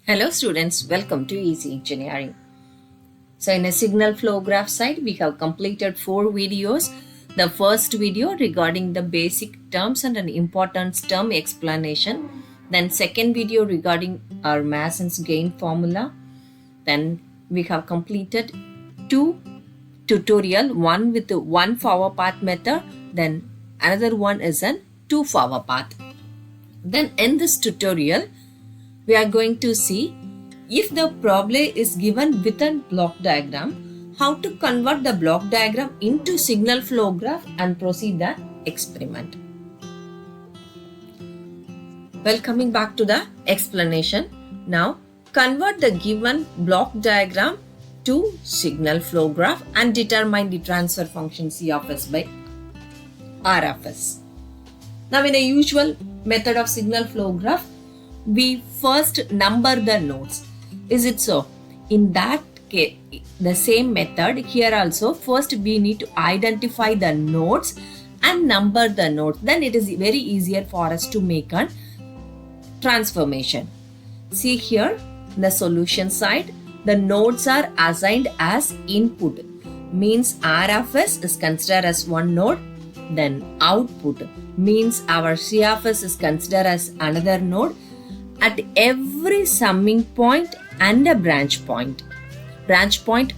Hello students, welcome to Easy Engineering. So in a signal flow graph side, we have completed 4 videos. The first video regarding the basic terms and an importance term explanation. Then second video regarding our Mason's gain formula. Then we have completed 2 tutorial, one with the 1 forward path method, then another one is an 2 forward path. Then in this tutorial, we are going to see if the problem is given with a block diagram, how to convert the block diagram into signal flow graph and proceed the experiment. Well, coming back to the explanation, now convert the given block diagram to signal flow graph and determine the transfer function C of S by R of S. Now in a usual method of signal flow graph, we first number the nodes. Is it so? In that case, the same method here also, first we need to identify the nodes and number the nodes. Then it is very easier for us to make a transformation. See here, the solution side, the nodes are assigned as input. Means R of S is considered as one node. Then output means our C of S is considered as another node. At every summing point and a branch point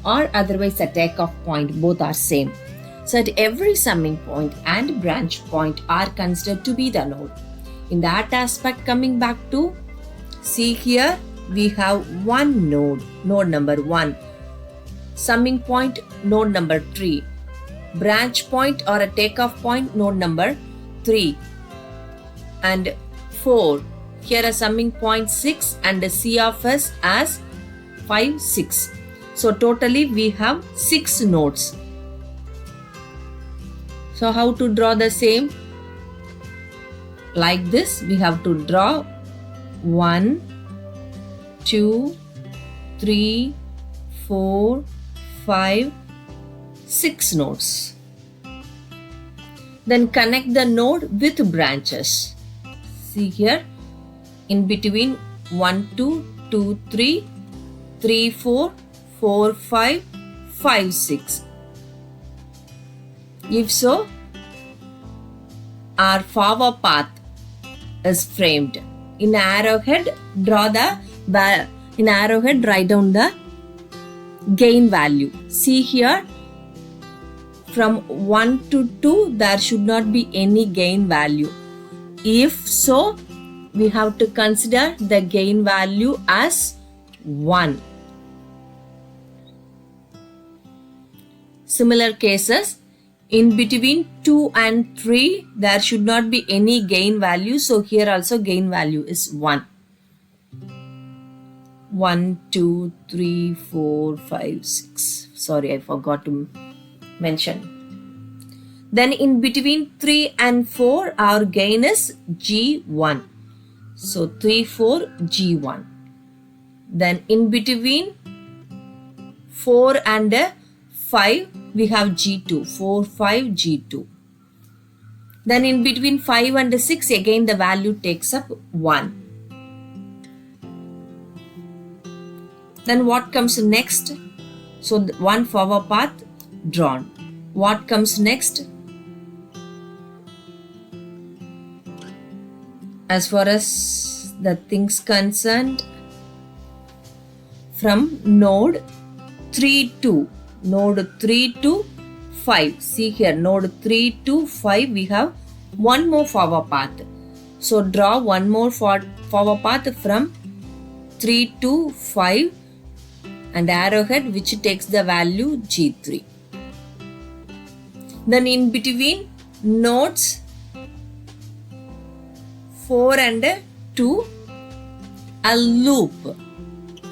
or otherwise a takeoff point, both are same. So at every summing point and branch point are considered to be the node. In that aspect, coming back to see here, we have one node number 1, summing point node number 3, branch point or a takeoff point node number 3 and 4. Here a summing point 6 and a C of S as 5, 6. So totally we have 6 nodes. So how to draw the same? Like this, we have to draw 1, 2, 3, 4, 5, 6 nodes. Then connect the node with branches. See here. In between 1, 2, 2, 3, 3, 4, 4, 5, 5, 6. If so, our forward path is framed. In arrowhead, write down the gain value. See here, from 1 to 2, there should not be any gain value. If so, we have to consider the gain value as 1. Similar cases, in between 2 and 3, there should not be any gain value. So here also gain value is 1. 1, 2, 3, 4, 5, 6. Sorry, I forgot to mention. Then in between 3 and 4, our gain is G1. So 3, 4, G1. Then in between 4 and 5, we have G2. 4, 5, G2. Then in between 5 and 6, again the value takes up 1. Then what comes next? So one forward path drawn. What comes next? As far as the things concerned, from node 3 to 5. See here, node 3 to 5, we have one more forward path. So draw one more forward path from 3 to 5 and arrowhead which takes the value G3. Then in between nodes 4 and 2, a loop.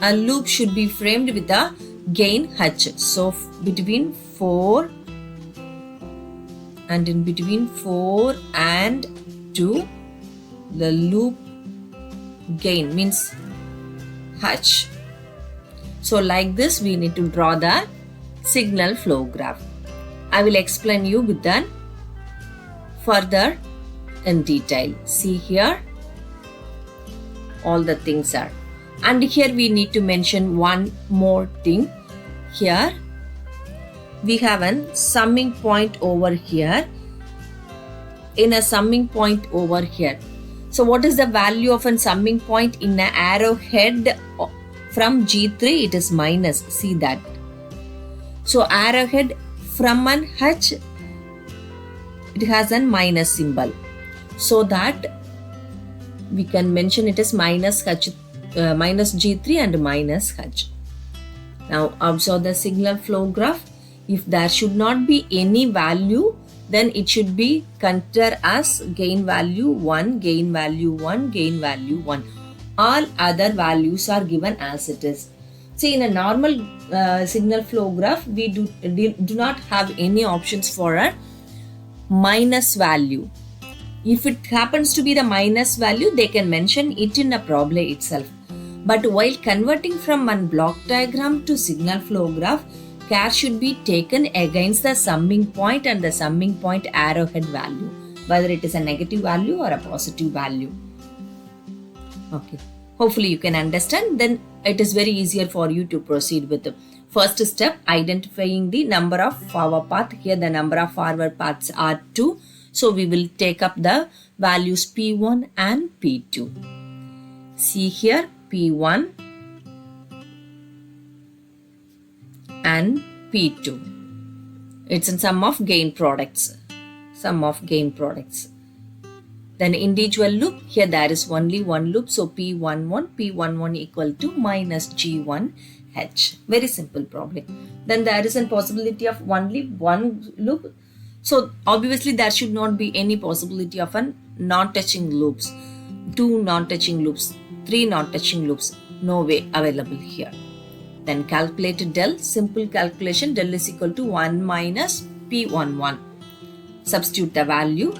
A loop should be framed with a gain H. So between 4 and in between 4 and 2, the loop gain means H. So like this we need to draw the signal flow graph. I will explain you with that further in detail. See here, all the things are. And here we need to mention one more thing. Here we have a summing point over here, in a summing point over here. So what is the value of a summing point in an arrowhead from G3? It is minus. See that. So arrowhead from an H, it has a minus symbol. So that we can mention it as minus H, minus G3 and minus H. Now observe the signal flow graph. If there should not be any value, then it should be considered as gain value 1, gain value 1, gain value 1. All other values are given as it is. See, in a normal signal flow graph, we do not have any options for a minus value. If it happens to be the minus value, they can mention it in a problem itself. But while converting from one block diagram to signal flow graph, care should be taken against the summing point and the summing point arrowhead value, whether it is a negative value or a positive value. Okay, hopefully you can understand. Then it is very easier for you to proceed with the first step, identifying the number of forward path. Here the number of forward paths are 2. So we will take up the values P1 and P2. See here, P1 and P2. It's a sum of gain products. Sum of gain products. Then individual loop. Here there is only one loop. So P11 equal to minus G1H. Very simple problem. Then there is a possibility of only one loop. So obviously there should not be any possibility of a non-touching loops. 2 non-touching loops. 3 non-touching loops. No way available here. Then calculate del. Simple calculation. Del is equal to 1 minus P11. Substitute the value.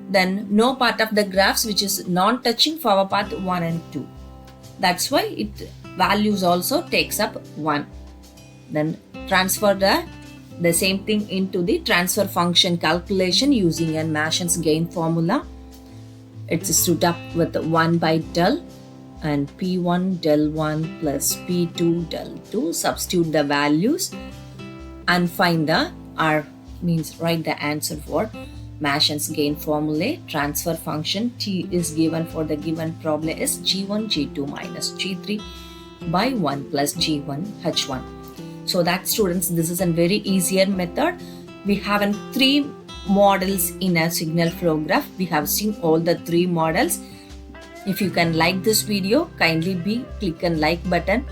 Then no part of the graphs which is non-touching forward path 1 and 2. That's why it values also takes up 1. Then transfer the same thing into the transfer function calculation using a Mason's gain formula. It's stood up with 1 by del and P1 del 1 plus P2 del 2. Substitute the values and find the R, means write the answer for Mason's gain formula. Transfer function T is given for the given problem is G1 G2 minus G3 by 1 plus G1 H1. So that students, this is a very easier method. We have 3 models in a signal flow graph. We have seen all the 3 models. If you can like this video, kindly click on like button.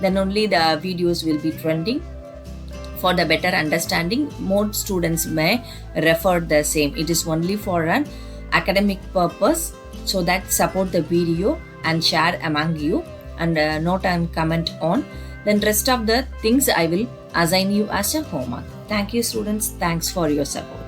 Then only the videos will be trending. For the better understanding, more students may refer the same. It is only for an academic purpose. So that support the video and share among you and note and comment on. Then rest of the things I will assign you as a homework. Thank you students. Thanks for your support.